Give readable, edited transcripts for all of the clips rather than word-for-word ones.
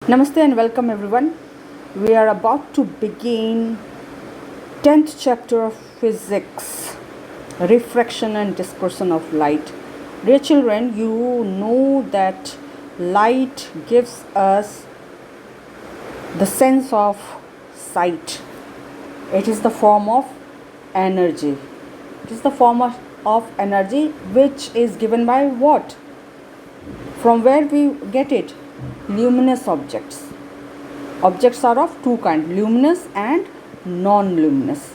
Namaste and welcome everyone. We are about to begin 10th chapter of physics, refraction and dispersion of light. Dear children, you know that light gives us the sense of sight. It is the form of energy. It is the form of energy which is given by what? From where we get it? Luminous objects. Objects are of two kinds, luminous and non-luminous.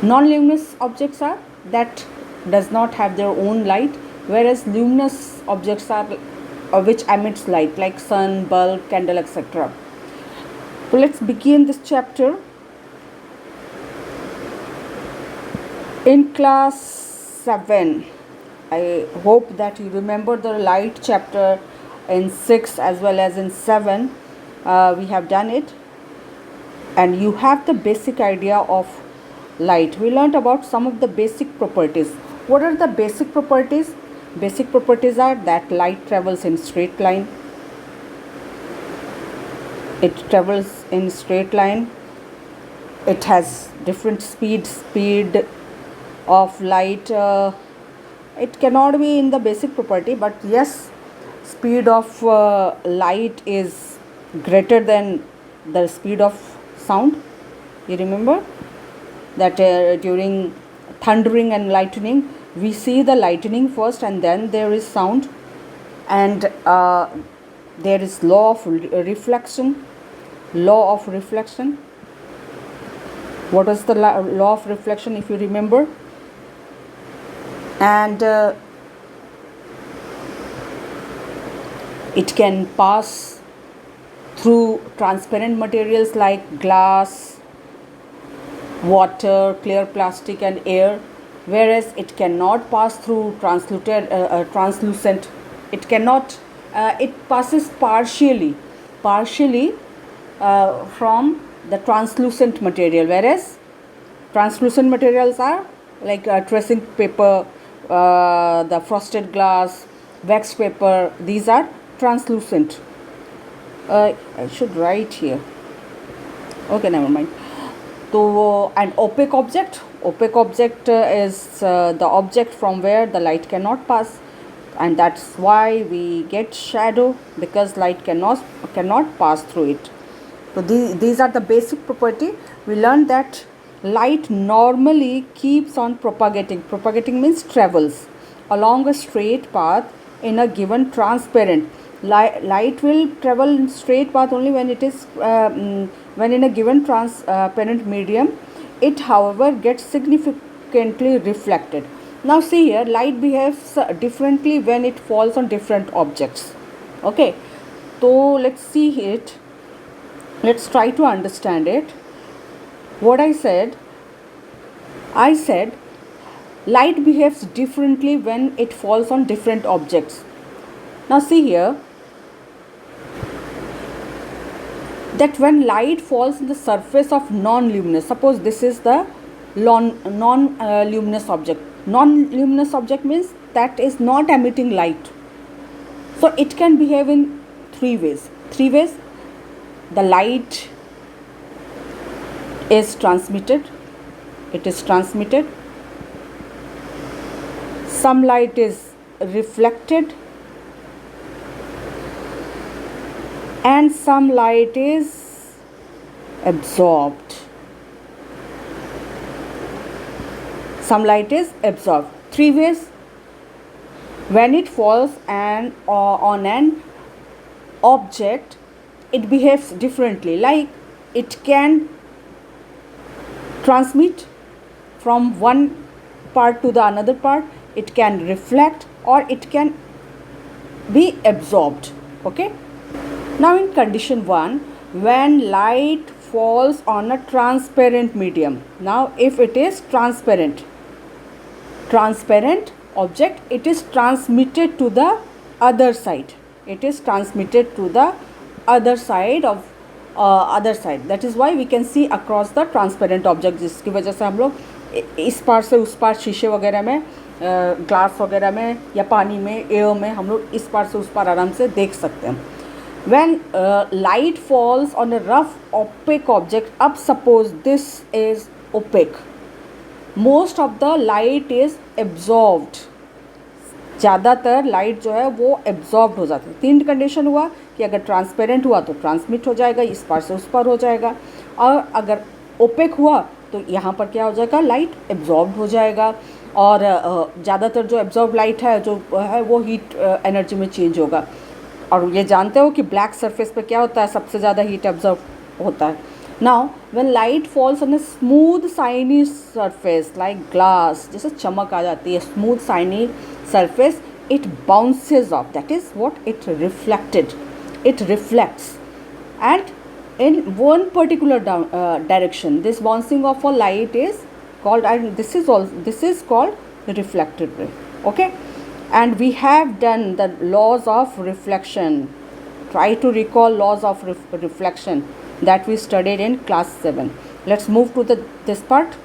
Non-luminous objects are that does not have their own light, whereas luminous objects are which emits light, like sun, bulb, candle, etc. So let's begin this chapter. In class 7, I hope that you remember the light chapter in 6 as well as in 7. We have done it and you have the basic idea of light. We learned about some of the basic properties. What are the basic properties? Basic properties are that light travels in straight line. It travels in straight line. It has different speed of light. It cannot be in the basic property, but yes, speed of light is greater than the speed of sound. You remember that during thundering and lightning, we see the lightning first and then there is sound, and there is law of reflection. What is the law of reflection, if you remember? And it can pass through transparent materials like glass, water, clear plastic and air, whereas it cannot pass through translucent. It cannot. It passes partially from the translucent material, whereas translucent materials are like tracing paper, the frosted glass, wax paper. These are translucent. I should write here. Okay, never mind. So, an opaque object is the object from where the light cannot pass, and that's why we get shadow, because light cannot pass through it. So these are the basic property. We learned that light normally keeps on propagating. Propagating means travels along a straight path in a given transparent. Light will travel in straight path only when it is when in a given transparent medium. It, however, gets significantly reflected. Now see here, light behaves differently when it falls on different objects. Okay, so let's see it. Let's try to understand it. What I said light behaves differently when it falls on different objects. Now see here, that when light falls on the surface of non-luminous, suppose this is the non-luminous object. Non-luminous object means that is not emitting light. So it can behave in three ways. The light is transmitted. Some light is reflected, and some light is absorbed. Three ways. When it falls on an object, it behaves differently. Like it can transmit from one part to the another part, it can reflect, or it can be absorbed. Okay, now in condition 1, when light falls on a transparent medium. Now if it is transparent object, it is transmitted to the other side. That is why we can see across the transparent object, जिसकी वजह से हम लोग इस पार से उस पार शीशे वगैरह में ग्लास वगैरह में या पानी में एयर में हम लोग इस पार से उस पार आराम से देख सकते हैं. when light falls on a rough opaque object, अब suppose this is opaque, most of the light is absorbed, ज़्यादातर लाइट जो है वो एब्जॉर्ब हो जाती है. तीन कंडीशन हुआ कि अगर ट्रांसपेरेंट हुआ तो ट्रांसमिट हो जाएगा, इस पार से उस पार हो जाएगा, और अगर ओपेक हुआ तो यहाँ पर क्या हो जाएगा, लाइट एब्जॉर्ब हो जाएगा, और ज़्यादातर जो एब्जॉर्ब लाइट है जो है वो हीट एनर्जी में चेंज होगा. और ये जानते हो कि ब्लैक सरफेस पे क्या होता है, सबसे ज़्यादा हीट एब्जॉर्ब होता है. Now when light falls on a smooth shiny surface like glass, जैसे चमक आ जाती है smooth shiny surface, it bounces off, that is what it reflected, it reflects, and in one particular direction. This bouncing of a light is called, and this is called reflected ray. Okay, and we have done the laws of reflection. Try to recall laws of reflection that we studied in class 7. Let's move to this part.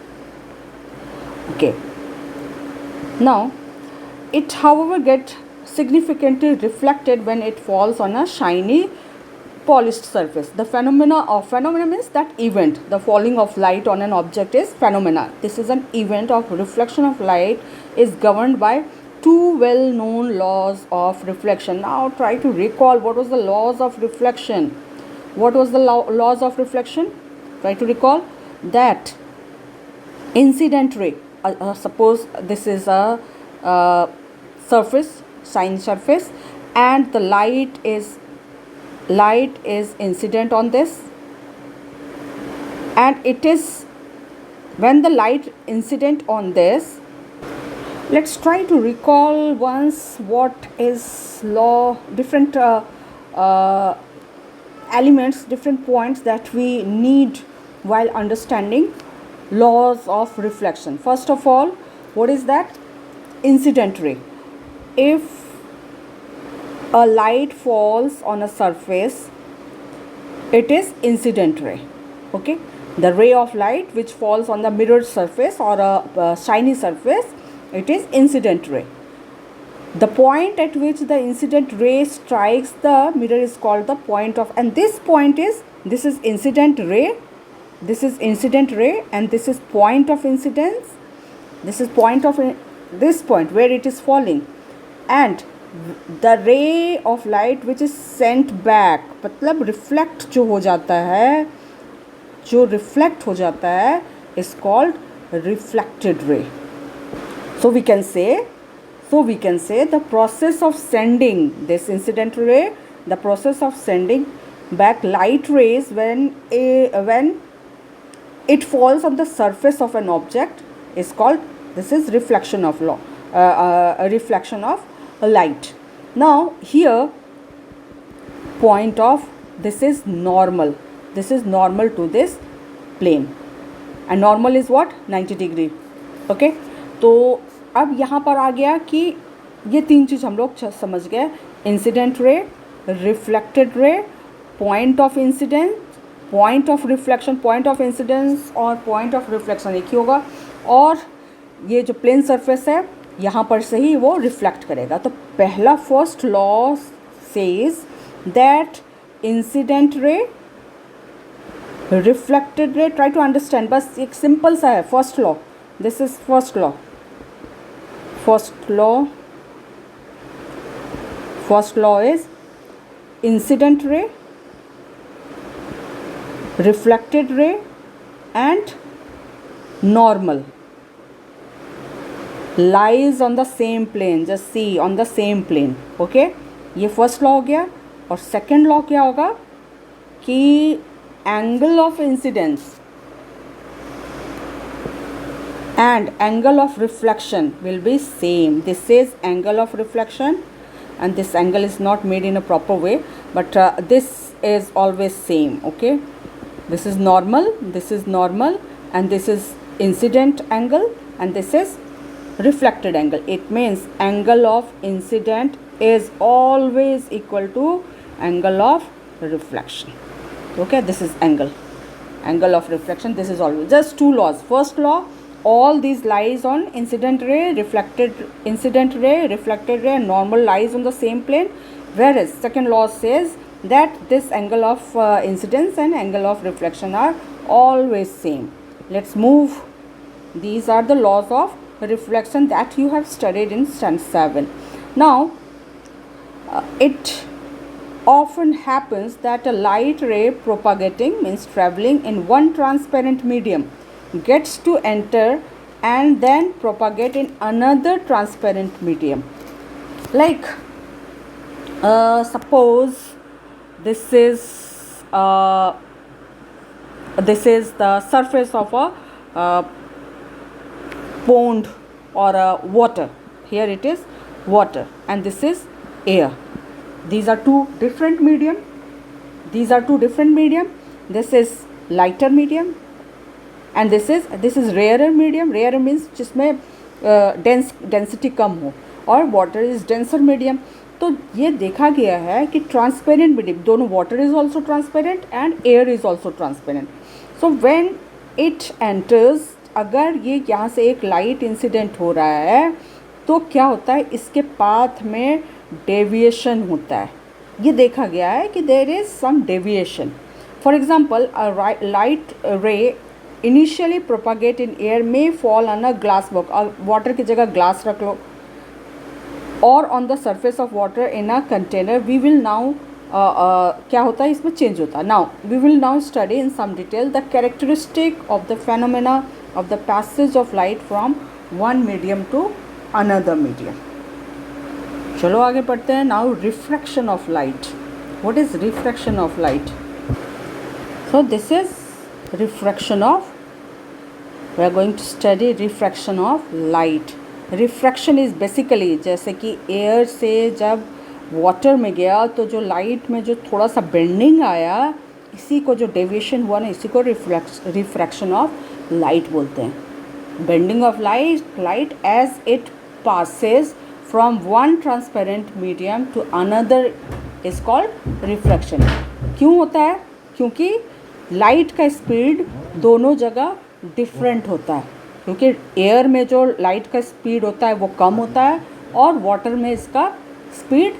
Okay, now it however get significantly reflected when it falls on a shiny polished surface. The phenomena means that event, the falling of light on an object is phenomena. This is an event of reflection of light, is governed by two well known laws of reflection. Now try to recall what was the laws of reflection. What was the laws of reflection? Try to recall that incident ray, suppose this is a surface, shiny surface, and the light is incident on this, and it is when the light incident on this. Let's try to recall once what is law, different elements, different points that we need while understanding laws of reflection. First of all, what is that? Incident ray. If a light falls on a surface, it is incident ray. Okay, the ray of light which falls on the mirrored surface or a shiny surface, it is incident ray. The point at which the incident ray strikes the mirror is called the point of, and this point is, this is incident ray, this is incident ray, and this is point of incidence. This is point of this point where it is falling, and the ray of light which is sent back, मतलब reflect जो हो जाता है, जो reflect हो जाता है, is called reflected ray. So we can say the process of sending this incident ray, the process of sending back light rays when it falls on the surface of an object is called, this is reflection of a reflection of a light. Now here point of, this is normal to this plane, and normal is what, 90 degree. Okay, तो अब यहाँ पर आ गया कि ये तीन चीज़ हम लोग समझ गए, इंसिडेंट रे, रिफ्लेक्टेड रे, point of incidence, point of reflection, point of incidence और पॉइंट ऑफ रिफ्लेक्शन एक ही होगा, और ये जो प्लेन सरफेस है यहाँ पर से ही वो रिफ्लेक्ट करेगा. तो पहला first law says that incident ray, reflected ray, try to understand, बस एक सिंपल सा है first law. This is first law. First law is incident ray, reflected ray and normal lies on the same plane. Just see, on the same plane. Okay, ये first law हो गया. और second law क्या होगा कि angle of incidence and angle of reflection will be same. This is angle of reflection, and this angle is not made in a proper way, but this is always same. Okay, this is normal, and this is incident angle, and this is reflected angle. It means angle of incident is always equal to angle of reflection. Okay, this is angle of reflection. This is always just two laws. First law, all these lies on incident ray, reflected ray, and normal lies on the same plane, whereas second law says that this angle of incidence and angle of reflection are always same. Let's move. These are the laws of reflection that you have studied in standard 7. Now it often happens that a light ray propagating, means traveling in one transparent medium, gets to enter and then propagate in another transparent medium. Like suppose this is the surface of a pond or a water. Here it is water and this is air. These are two different medium. This is lighter medium and this is rarer medium. Rarer means जिसमें density कम हो, और water is denser medium. तो ये देखा गया है कि transparent medium, दोनों water is also transparent and air is also transparent. So when it enters, अगर ये यहाँ से एक लाइट इंसिडेंट हो रहा है तो क्या होता है, इसके पाथ में डेविएशन होता है. ये देखा गया है कि there is some deviation. For example, a light ray initially propagate in air में fall on a glass box. और वाटर की जगह ग्लास रख लो, और on the surface of water in a container. We will now क्या होता है, इसमें चेंज होता है. Now we will now study in some detail the characteristic of the phenomena of the passage of light from one medium to another medium. चलो आगे पढ़ते हैं. Now refraction of light. What is refraction of light? So this is refraction of, we are going to study refraction of light. Refraction is basically, जैसे कि air से जब water में गया तो जो लाइट में जो थोड़ा सा बेंडिंग आया, इसी को जो डेविएशन हुआ ना, इसी को रिफ्रैक्शन ऑफ लाइट बोलते हैं. Bending of light as it passes from one transparent medium to another is called refraction. क्यों होता है? क्योंकि लाइट का स्पीड दोनों जगह डिफरेंट होता है. क्योंकि एयर में जो लाइट का स्पीड होता है वो कम होता है, और वाटर में इसका स्पीड,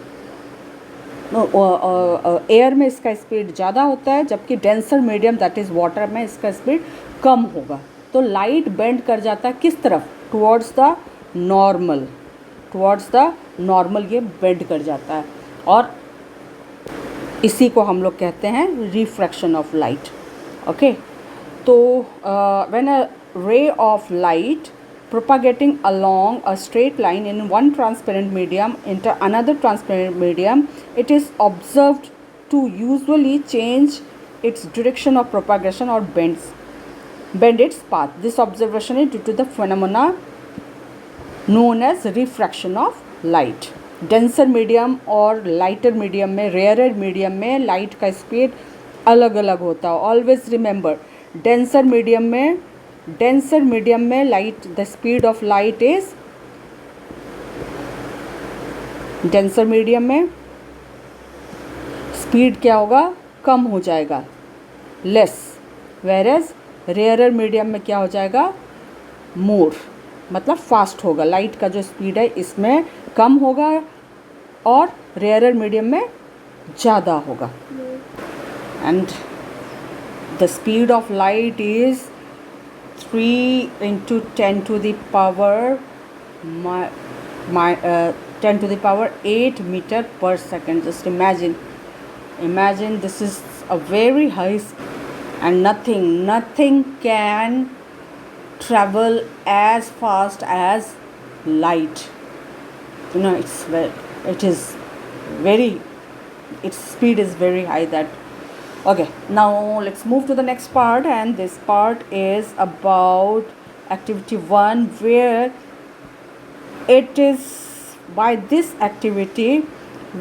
एयर में इसका स्पीड ज़्यादा होता है, जबकि denser medium that is water में इसका स्पीड कम होगा. तो लाइट बेंड कर जाता है किस तरफ? Towards the normal. ये बेंड कर जाता है, और इसी को हम लोग कहते हैं रिफ्रैक्शन ऑफ लाइट. ओके, तो when a ray of light propagating along a straight line in one transparent medium into another transparent medium, it is observed to usually change its direction of propagation or bend its path. This observation is due to the phenomena known as refraction of light. Denser medium और lighter medium में, rarer medium में light का speed अलग अलग होता है. Always remember, denser medium में light, the speed of light is, denser medium में speed क्या होगा? कम हो जाएगा, less. whereas rarer medium में क्या हो जाएगा? more, मतलब फास्ट होगा. लाइट का जो स्पीड है इसमें कम होगा और रेयरर मीडियम में ज़्यादा होगा. And the speed of light is 3 × 10 to the power 10 to the power 8 meter per second. Just imagine this is a very high speed, and nothing can travel as fast as light. You know, its speed is very high. That okay. Now let's move to the next part, and this part is about activity 1, where it is by this activity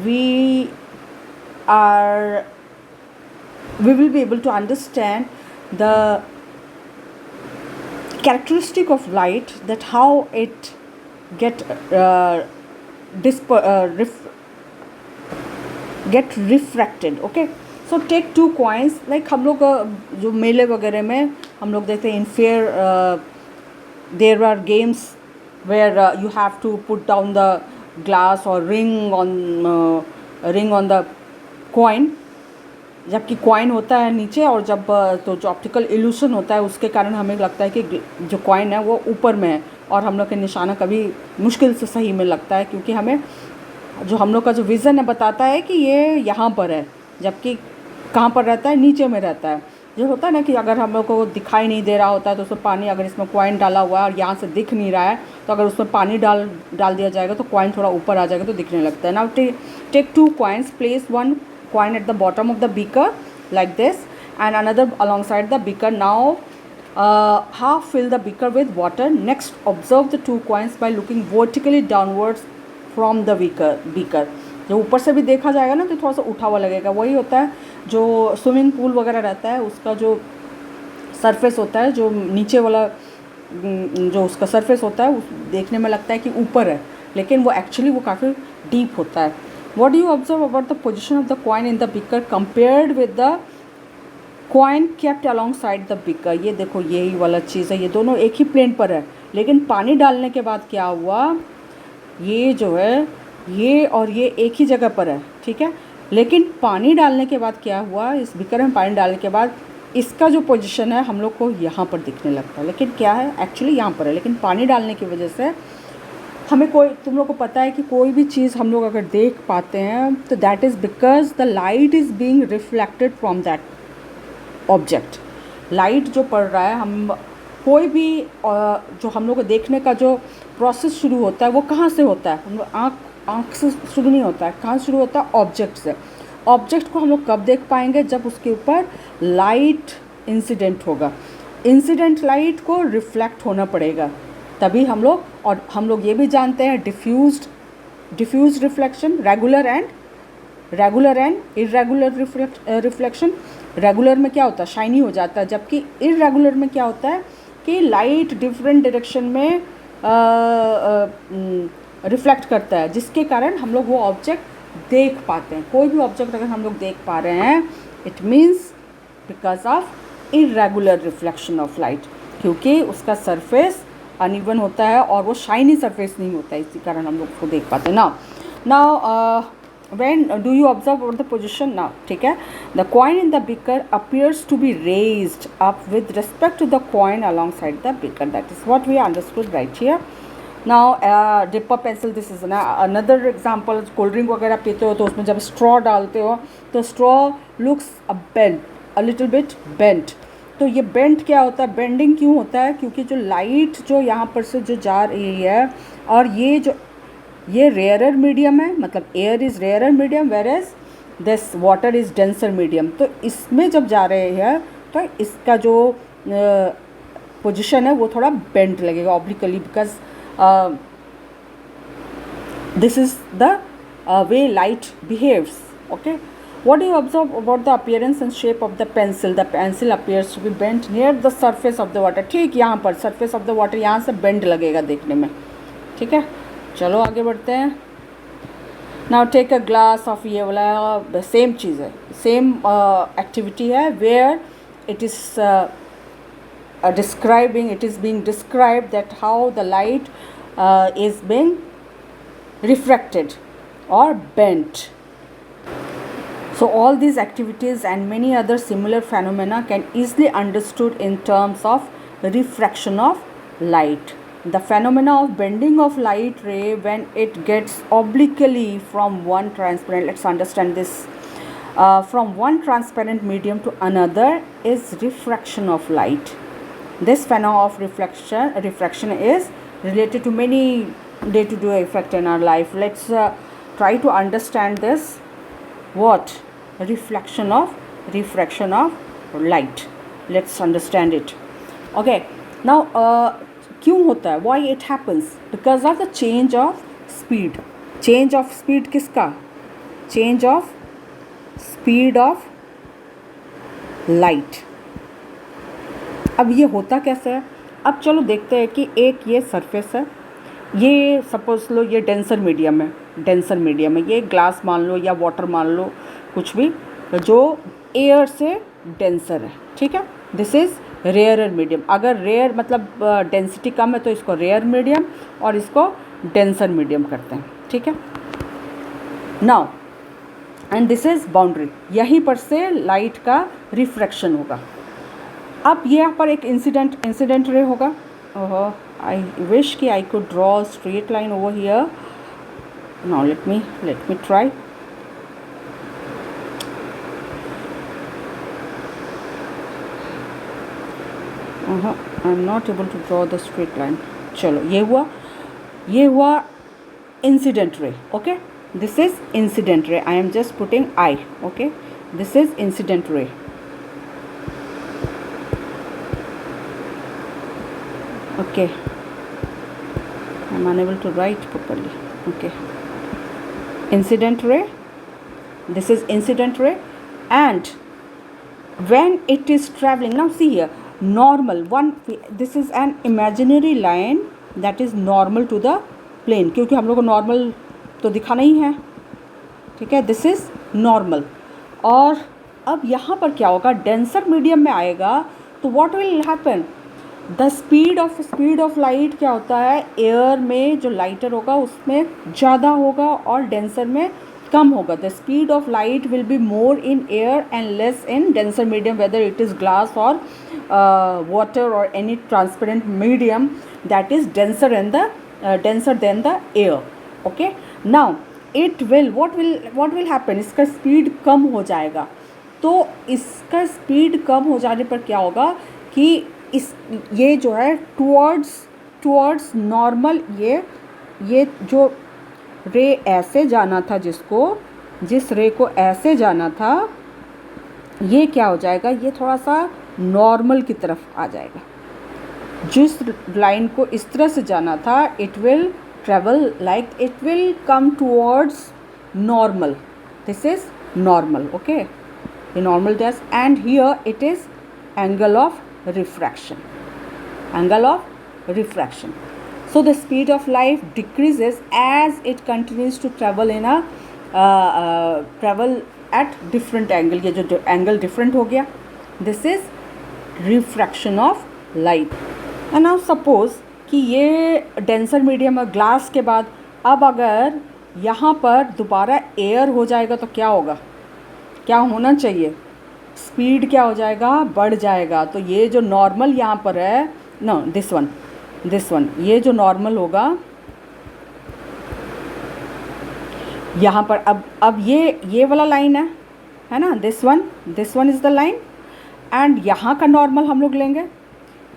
we will be able to understand the characteristic of light, that how it get refracted. Okay, so take 2 coins. like हम लोग जो मेले वगैरह में हम लोग देखते हैं, in fair there are games where you have to put down the glass or ring on the coin. जबकि कॉइन होता है नीचे, और जब तो जो ऑप्टिकल इल्यूशन होता है उसके कारण हमें लगता है कि जो कॉइन है वो ऊपर में है, और हम लोग के निशाना कभी मुश्किल से सही में लगता है, क्योंकि हमें जो हम लोग का जो विज़न है बताता है कि ये यहाँ पर है, जबकि कहाँ पर रहता है, नीचे में रहता है। जो होता है ना कि अगर हम लोग को दिखाई नहीं दे रहा होता है तो उसमें पानी, अगर इसमें कॉइन डाला हुआ है और यहाँ से दिख नहीं रहा है, तो अगर उसमें पानी डाल दिया जाएगा तो कॉइन थोड़ा ऊपर आ जाएगा तो दिखने लगता है। Now take 2 coins, place 1 coin at the bottom of the beaker like this and another alongside the beaker. Now half fill the beaker with water. Next observe the 2 coins by looking vertically downwards from the beaker. जो ऊपर से भी देखा जाएगा ना तो थोड़ा सा उठा हुआ लगेगा। वही होता है जो स्विमिंग पूल वगैरह रहता है, उसका जो सरफेस होता है, जो नीचे वाला जो उसका सरफेस होता है, देखने में लगता है कि ऊपर है, लेकिन वो एक्चुअली वो काफ़ी डीप होता है। What do you observe about the position of the coin in the beaker compared with the coin kept alongside the beaker? ये देखो यही वाला चीज़ है, ये दोनों एक ही प्लेन पर है, लेकिन पानी डालने के बाद क्या हुआ, ये जो है ये और ये एक ही जगह पर है, ठीक है, लेकिन पानी डालने के बाद क्या हुआ, इस बीकर में पानी डालने के बाद इसका जो पोजीशन है हम लोग को यहाँ पर दिखने लगता है, लेकिन क्या है एक्चुअली यहाँ पर है, लेकिन पानी डालने की वजह से हमें कोई, तुम लोग को पता है कि कोई भी चीज़ हम लोग अगर देख पाते हैं तो that is because the light is being reflected from that object. Light जो पड़ रहा है, हम कोई भी जो हम लोग को देखने का जो प्रोसेस शुरू होता है वो कहाँ से होता है, हम लोग आँख से शुरू नहीं होता है, कहाँ से शुरू होता है, ऑब्जेक्ट से। ऑब्जेक्ट को हम लोग कब देख पाएंगे, जब उसके ऊपर लाइट इंसिडेंट होगा, इंसिडेंट लाइट को रिफ्लेक्ट होना पड़ेगा तभी हम लोग, और हम लोग ये भी जानते हैं diffused reflection, regular and irregular reflection. Regular में क्या होता है, शाइनी हो जाता है, जबकि इरेगुलर में क्या होता है कि लाइट डिफरेंट डायरेक्शन में रिफ्लेक्ट करता है, जिसके कारण हम लोग वो ऑब्जेक्ट देख पाते हैं। कोई भी ऑब्जेक्ट अगर हम लोग देख पा रहे हैं, it means because of irregular reflection of light, क्योंकि उसका सरफेस अनइवन होता है और वो शाइनी सरफेस नहीं होता है, इसी कारण हम लोग उसको देख पाते हैं। Now when do you observe the position, now ठीक है, the coin in the beaker appears to be raised up with respect to the coin along side the beaker, that is what we understood right here. Now dipped pencil, this is another example. Cold drink वगैरह पीते हो तो उसमें जब straw डालते हो तो straw looks a little bit bent. तो ये बेंट क्या होता है, बेंडिंग क्यों होता है, क्योंकि जो लाइट जो यहाँ पर से जो जा रही है, और ये रेयरर मीडियम है, मतलब air is rarer medium whereas this water is denser medium. तो इसमें जब जा रहे हैं तो इसका जो पोजीशन है वो थोड़ा बेंट लगेगा obliquely, because this is the way light behaves. Okay, what do you observe about the appearance and shape of the pencil? The pencil appears to be bent near the surface of the water. ठीक, यहाँ पर surface of the water यहाँ से bend लगेगा देखने में, ठीक है। चलो आगे बढ़ते हैं। Now take a glass of, ये वाला सेम चीज़ है, सेम एक्टिविटी है, where it is being described that how the light is being refracted or bent. So all these activities and many other similar phenomena can easily understood in terms of refraction of light. The phenomena of bending of light ray when it gets obliquely from one transparent, let's understand this, from one transparent medium to another is refraction of light. This phenomena of refraction is related to many day-to-day effect in our life. Let's try to understand this. What? Refraction of light. Let's understand it. Okay, now क्यों होता है, why it happens? Because of the change of speed. Change of speed किसका? Change of speed of light. अब ये होता कैसे है? अब चलो देखते हैं कि एक ये सरफेस है, ये सपोज लो ये डेंसर मीडियम है, ये ग्लास मान लो या वाटर मान लो, कुछ भी जो एयर से डेंसर है, ठीक है। This is rarer medium. अगर रेयर मतलब डेंसिटी कम है तो इसको रेयर मीडियम और इसको डेंसर मीडियम करते हैं, ठीक है। Now and this is boundary, यहीं पर से लाइट का रिफ्रैक्शन होगा। अब यहाँ पर एक इंसिडेंट रे होगा। आई विश कि I could draw straight line over here. Now let me try. I am not able to draw the straight line. चलो ये हुआ incident ray. Okay, this is incident ray. I am just putting I. Okay, this is incident ray. Okay, I am unable to write properly. Okay, incident ray, this is incident ray, and when it is traveling, now see here, normal one, this is an imaginary line that is normal to the plane, क्योंकि हम लोग को normal तो दिखाना ही है, ठीक है, this is normal. और अब यहाँ पर क्या होगा, डेंसर मीडियम में आएगा तो what will happen, the speed of light क्या होता है, एयर में जो लाइटर होगा उसमें ज़्यादा होगा और डेंसर में कम होगा। The speed of light will be more in air and less in denser medium, whether it is glass और वाटर और any transparent medium that is denser than the air. Okay, now it will what will happen, इसका speed कम हो जाएगा। तो इसका speed कम हो जाने पर क्या होगा कि ये जो है टुवर्ड्स नॉर्मल, ये जो रे ऐसे जाना था, जिस रे को ऐसे जाना था, ये क्या हो जाएगा, ये थोड़ा सा नॉर्मल की तरफ आ जाएगा। जिस लाइन को इस तरह से जाना था, it will travel like, it will come towards normal, this is normal. Okay, the normal does, and here it is angle of refraction. So the speed of light decreases as it continues to travel in a travel at different angle. ये जो angle different हो गया, this is refraction of light. And now suppose कि ये denser medium और glass के बाद अब अगर यहाँ पर दोबारा एयर हो जाएगा तो क्या होगा, क्या होना चाहिए, स्पीड क्या हो जाएगा, बढ़ जाएगा। तो ये जो नॉर्मल यहाँ पर है, नो दिस वन, ये जो नॉर्मल होगा यहाँ पर, अब ये वाला लाइन है ना, this one is the line, and यहाँ का नॉर्मल हम लोग लेंगे,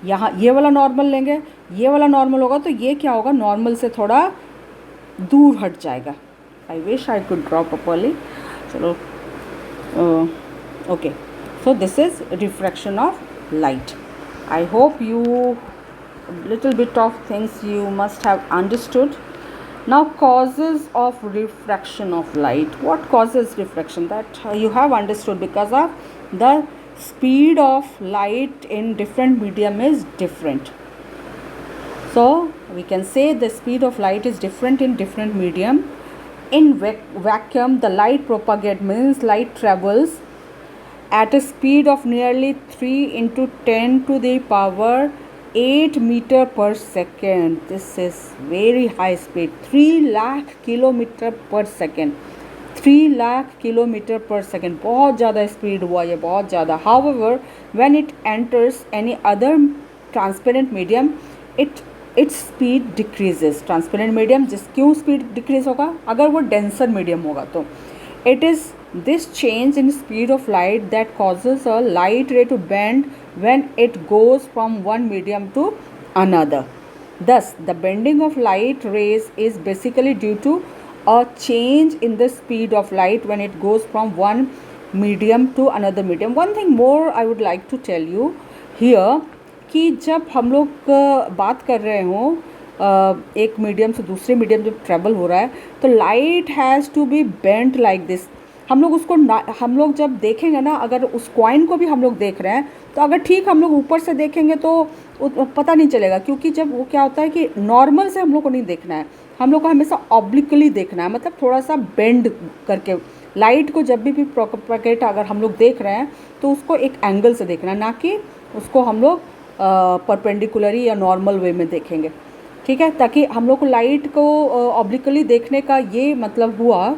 यहाँ ये वाला नॉर्मल लेंगे, ये वाला नॉर्मल होगा तो ये क्या होगा, नॉर्मल से थोड़ा दूर हट जाएगा। I wish I could draw properly. चलो, okay, so this is refraction of light. I hope you little bit of things you must have understood. Now causes of refraction of light. What causes refraction? That you have understood, because of the speed of light in different medium is different. So we can say the speed of light is different in different medium. In vacuum, the light propagate, means light travels at a speed of nearly 3 into 10 to the power 8 meter per second. This is very high speed, 3 lakh kilometer per second. 3 lakh kilometer per second, बहुत ज़्यादा speed हुआ ये, बहुत ज़्यादा। However, when it enters any other transparent medium, its speed decreases. Transparent medium क्यों speed decrease होगा, अगर वो डेंसर मीडियम होगा तो it is this change in speed of light that causes a light ray to bend when it goes from one medium to another. Thus, the bending of light rays is basically due to a change in the speed of light when it goes from one medium to another medium. One thing more I would like to tell you here, कि जब हम लोग बात कर रहे हों एक medium से दूसरे मीडियम जब ट्रेवल हो रहा है, तो light has to be bent like this. हम लोग जब देखेंगे ना, अगर उस कॉइन को भी हम लोग देख रहे हैं, तो अगर ठीक हम लोग ऊपर से देखेंगे तो पता नहीं चलेगा, क्योंकि जब वो क्या होता है कि नॉर्मल से हम लोग को नहीं देखना है, हम लोग को हमेशा ऑब्लिकली देखना है, मतलब थोड़ा सा बेंड करके। लाइट को जब भी प्रोपेगेट अगर हम लोग देख रहे हैं तो उसको एक एंगल से देखना है, ना कि उसको हम लोग परपेंडिकुलरी या नॉर्मल वे में देखेंगे, ठीक है। ताकि हम लोग को लाइट को ऑब्लिकली देखने का ये मतलब हुआ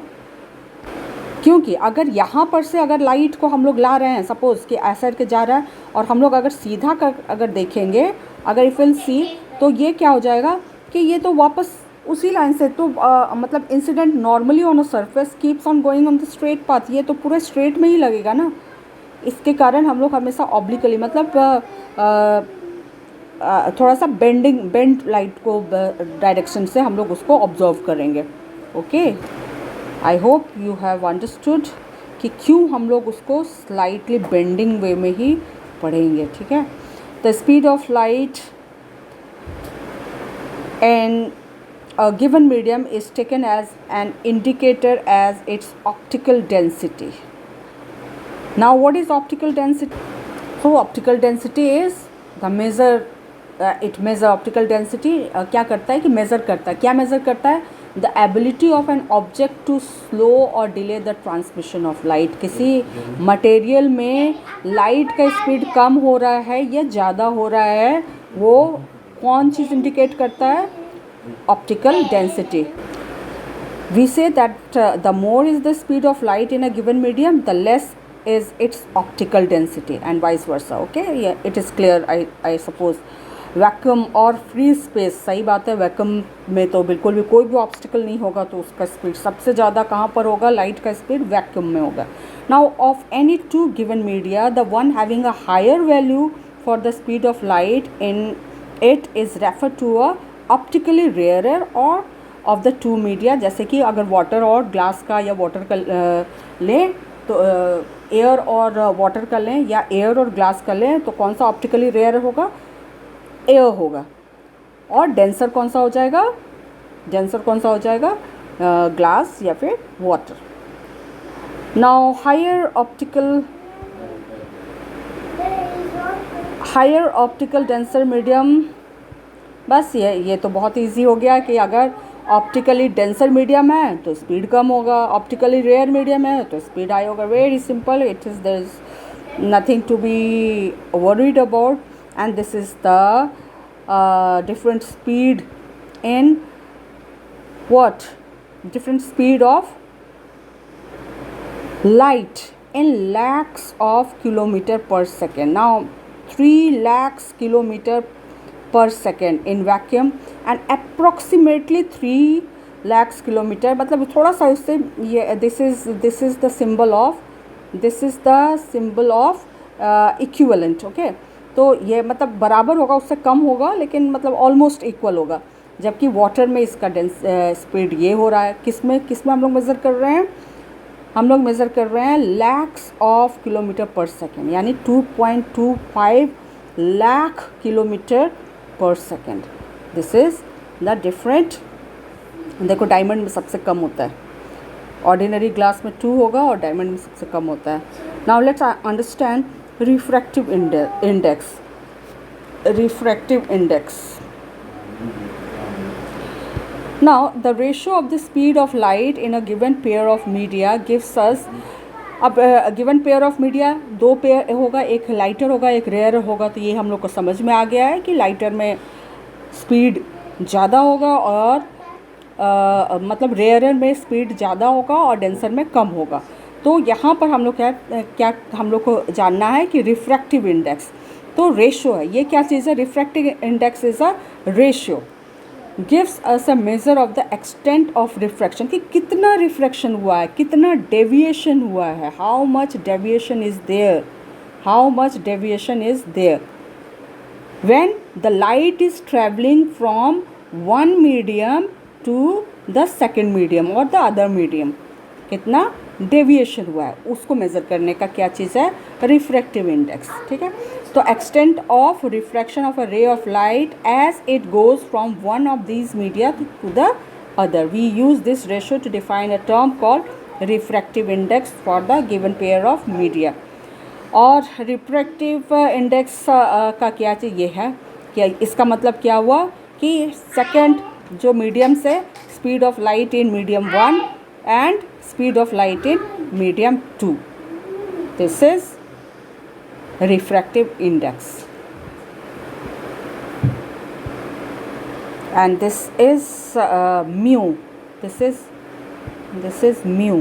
क्योंकि अगर यहाँ पर से अगर लाइट को हम लोग ला रहे हैं, सपोज़ कि ऐसा करके जा रहा है, और हम लोग अगर सीधा कर अगर देखेंगे, अगर इफ विल सी, तो ये क्या हो जाएगा कि ये तो वापस उसी लाइन से, तो मतलब incident normally on a surface keeps on going on the straight path, ये तो पूरे स्ट्रेट में ही लगेगा ना। इसके कारण हम लोग हमेशा ऑब्लिकली, मतलब थोड़ा सा बेंड लाइट को डायरेक्शन से हम लोग उसको ऑब्जर्व करेंगे। Okay, I hope you have understood कि क्यों हम लोग उसको स्लाइटली बेंडिंग वे में ही पढ़ेंगे। ठीक है, the speed of light and a given medium is taken as an indicator as its optical density. Now what is optical density? So optical density is the measure, it measure optical density, क्या करता है कि measure करता है, क्या measure करता है? The ability of an object to slow or delay the transmission of light. किसी मटेरियल में लाइट का स्पीड कम हो रहा है या ज़्यादा हो रहा है, वो कौन चीज़ इंडिकेट करता है? Optical density. We say that the more is the speed of light in a given medium, the less is its optical density, and vice versa. Okay, yeah, it is clear. I suppose vacuum और free space, सही बात है, vacuum में तो बिल्कुल भी कोई भी ऑब्स्टिकल नहीं होगा, तो उसका स्पीड सबसे ज़्यादा कहाँ पर होगा? लाइट का स्पीड वैक्यूम में होगा। Now of any two given media, the one having a higher value for the speed of light in it is refer to a optically rarer और ऑफ द टू मीडिया। जैसे कि अगर water और glass का या water का लें, तो एयर और वाटर का लें, या एयर और ग्लास का लें, तो कौन सा ऑप्टिकली रेयर होगा? एयर होगा। और डेंसर कौन सा हो जाएगा? डेंसर कौन सा हो जाएगा? ग्लास या फिर water. Now higher optical denser medium, बस ये तो बहुत इजी हो गया कि अगर ऑप्टिकली डेंसर मीडियम है तो स्पीड कम होगा, ऑप्टिकली रेयर मीडियम है तो स्पीड हाई होगा। Very simple, it is there is nothing to be worried about, and this is the different speed in what? Different speed of light in lakhs of kilometer per second. Now 3 lakhs kilometer per second in vacuum and approximately 3 lakhs kilometer, मतलब थोड़ा सा उससे ये this is the symbol of equivalent. Okay, तो ये मतलब बराबर होगा, उससे कम होगा, लेकिन मतलब ऑलमोस्ट इक्वल होगा। जबकि वाटर में इसका स्पीड ये हो रहा है, किस में हम लोग मेज़र कर रहे हैं? हम लोग मेज़र कर रहे हैं लैक्स ऑफ किलोमीटर पर सेकेंड, यानी 2.25 लाख किलोमीटर पर second. This is the different. देखो डायमंड में सबसे कम होता है, ऑर्डिनरी ग्लास में 2 होगा और डायमंड में सबसे कम होता है। Now let's understand refractive index. Now the ratio of the speed of light in a given pair of media gives us, अब given pair of media 2 pair होगा, एक लाइटर होगा एक रेयर होगा, तो ये हम लोग को समझ में आ गया है कि लाइटर में स्पीड ज़्यादा होगा और मतलब रेयर में स्पीड ज़्यादा होगा और डेंसर में कम होगा। तो यहाँ पर हम लोग क्या हम लोग को जानना है कि रिफ्रैक्टिव इंडेक्स तो रेशियो है। ये क्या चीज़ है? Refractive index is a ratio, gives us a measure of the extent of refraction, कि कितना रिफ्रैक्शन हुआ है, कितना डेविएशन हुआ है, how much deviation is there when the light is travelling from one medium to the second medium और the other medium, कितना deviation हुआ है, उसको मेज़र करने का क्या चीज़ है? Refractive index. ठीक है, तो extent of refraction of a ray of light as it goes from one of these media to the other, we use this ratio to define a term called refractive index for the given pair of media. और refractive index का क्या चीज़ ये है कि इसका मतलब क्या हुआ कि सेकेंड जो मीडियम से speed of light in medium 1 and speed of light in medium 2. This is refractive index, and this is mu. This is mu.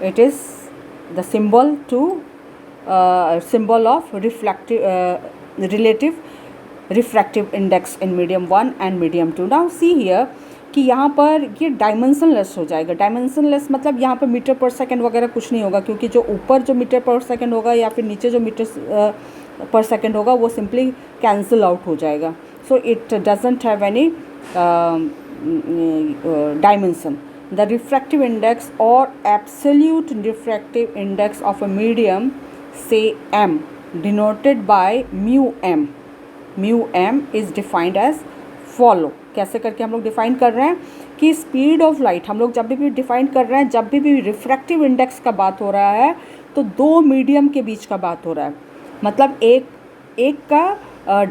it is the symbol of relative refractive index in medium 1 and medium 2. Now see here कि यहाँ पर ये dimensionless हो जाएगा. Dimensionless मतलब यहाँ पर metre पर सेकंड वगैरह कुछ नहीं होगा, क्योंकि जो ऊपर जो मीटर पर सेकंड होगा या फिर नीचे जो मीटर पर सेकंड होगा वो सिंपली कैंसिल आउट हो जाएगा. So it doesn't have any dimension. The refractive index or absolute refractive index of a medium, say m, denoted by mu m. Mu m is defined as follow. कैसे करके हम लोग define कर रहे हैं कि स्पीड ऑफ लाइट हम लोग जब भी डिफाइन कर रहे हैं, जब भी रिफ्रैक्टिव इंडेक्स का बात हो रहा है तो दो मीडियम के बीच का बात हो रहा है. मतलब एक का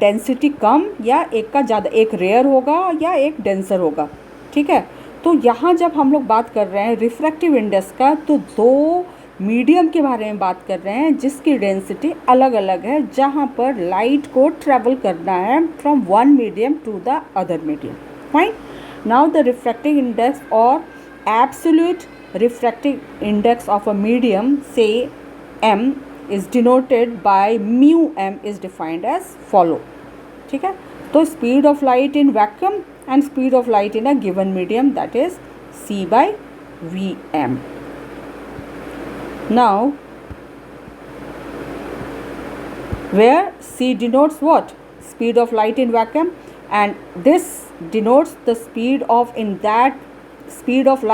डेंसिटी कम या एक का ज़्यादा, एक रेयर होगा या एक डेंसर होगा. ठीक है, तो यहाँ जब हम लोग बात कर रहे हैं रिफ्रैक्टिव इंडेक्स का तो दो मीडियम के बारे में बात कर रहे हैं जिसकी डेंसिटी अलग अलग है, जहाँ पर लाइट को ट्रैवल करना है from one medium to the other medium. Fine. Now the refractive index और absolute refractive index of a medium से m is denoted by mu m is defined as follow. ठीक है, तो speed of light in vacuum and speed of light in a given medium, that is c by vm. Now where c denotes what? Speed of light in vacuum, and this denotes the speed of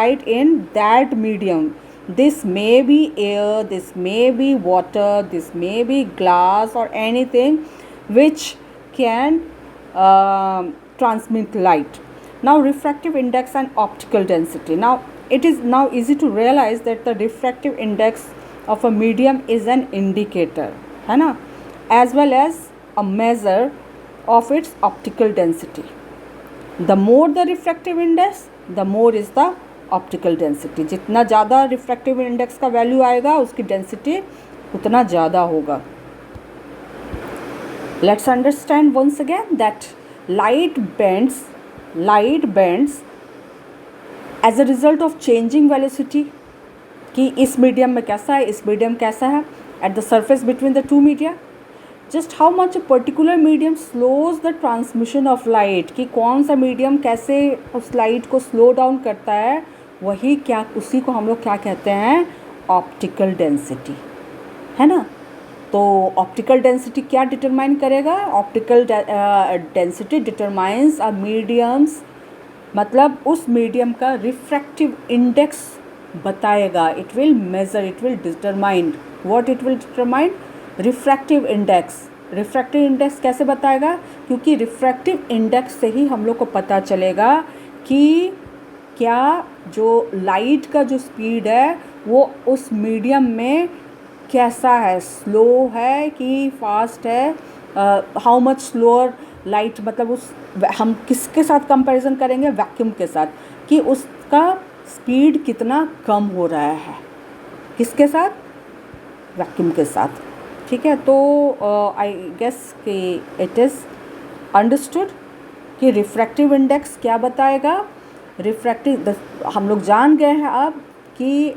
light in that medium. This may be air, this may be water, this may be glass or anything which can transmit light. Now refractive index and optical density. Now it is now easy to realize that the refractive index of a medium is an indicator, है ना, as well as a measure of its optical density. The more the refractive index, the more is the optical density. जितना ज़्यादा refractive index का value आएगा उसकी density उतना ज़्यादा होगा. Let's understand once again that light bends as a result of changing velocity, कि इस मीडियम में कैसा है, इस मीडियम कैसा है, at the surface between the two media. Just how much a particular medium slows the transmission of light, कि कौन सा मीडियम कैसे उस लाइट को स्लो डाउन करता है, वही क्या, उसी को हम लोग क्या कहते हैं, ऑप्टिकल डेंसिटी, है ना. तो ऑप्टिकल डेंसिटी क्या डिटरमाइन करेगा? ऑप्टिकल डेंसिटी डिटरमाइंस अ मीडियम्स, मतलब उस मीडियम का रिफ्रैक्टिव इंडेक्स बताएगा. It will measure, it will determine. What it will determine? Refractive index. Refractive index कैसे बताएगा? क्योंकि रिफ्रैक्टिव इंडेक्स से ही हम लोग को पता चलेगा कि क्या जो लाइट का जो स्पीड है वो उस मीडियम में कैसा है, स्लो है कि फास्ट है, हाउ मच स्लोअर लाइट, मतलब उस हम किसके साथ कंपैरिजन करेंगे? वैक्यूम के साथ, कि उसका स्पीड कितना कम हो रहा है. किसके साथ? वैक्यूम के साथ. ठीक है, तो आई गेस कि इट इज़ अंडरस्टूड कि रिफ्रैक्टिव इंडेक्स क्या बताएगा. रिफ्रैक्टिव हम लोग जान गए हैं अब कि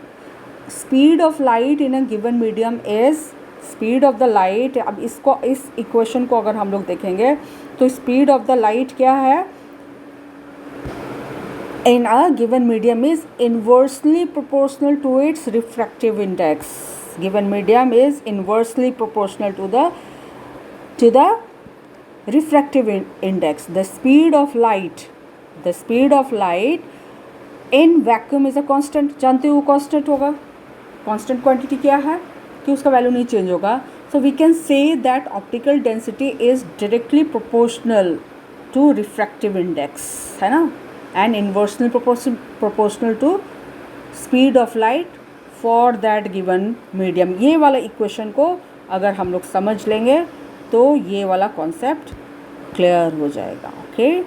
speed of light in a given medium is speed of the light. अब इसको, इस इक्वेशन को अगर हम लोग देखेंगे तो स्पीड ऑफ द लाइट क्या है in a given medium is inversely proportional to its refractive index. Given medium is inversely proportional to the refractive index. The speed of light in vacuum is a constant. जानते हो constant होगा, constant quantity क्या है कि उसका value नहीं change होगा. So we can say that optical density is directly proportional to refractive index, है ना, and inversely proportional to speed of light for that given medium. ये वाला इक्वेशन को अगर हम लोग समझ लेंगे तो ये वाला कॉन्सेप्ट क्लियर हो जाएगा. ओके,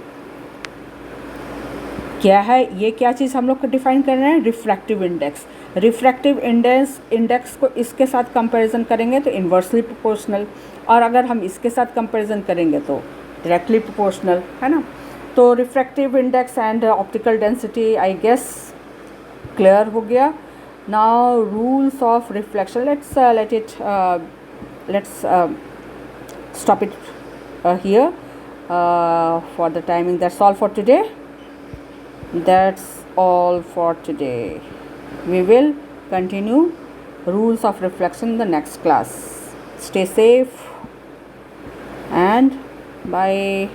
क्या है ये, क्या चीज़ हम लोग को डिफाइन कर रहे हैं? Refractive index. रिफ्रैक्टिव इंडेक्स को इसके साथ कंपैरिजन करेंगे तो इन्वर्सली प्रोपोर्शनल, और अगर हम इसके साथ कंपैरिजन करेंगे तो डायरेक्टली प्रोपोर्शनल, है ना. तो refractive index and optical density I guess clear हो गया. Now rules of reflection. Let's stop it here for the timing. That's all for today. We will continue rules of reflection in the next class. Stay safe and bye.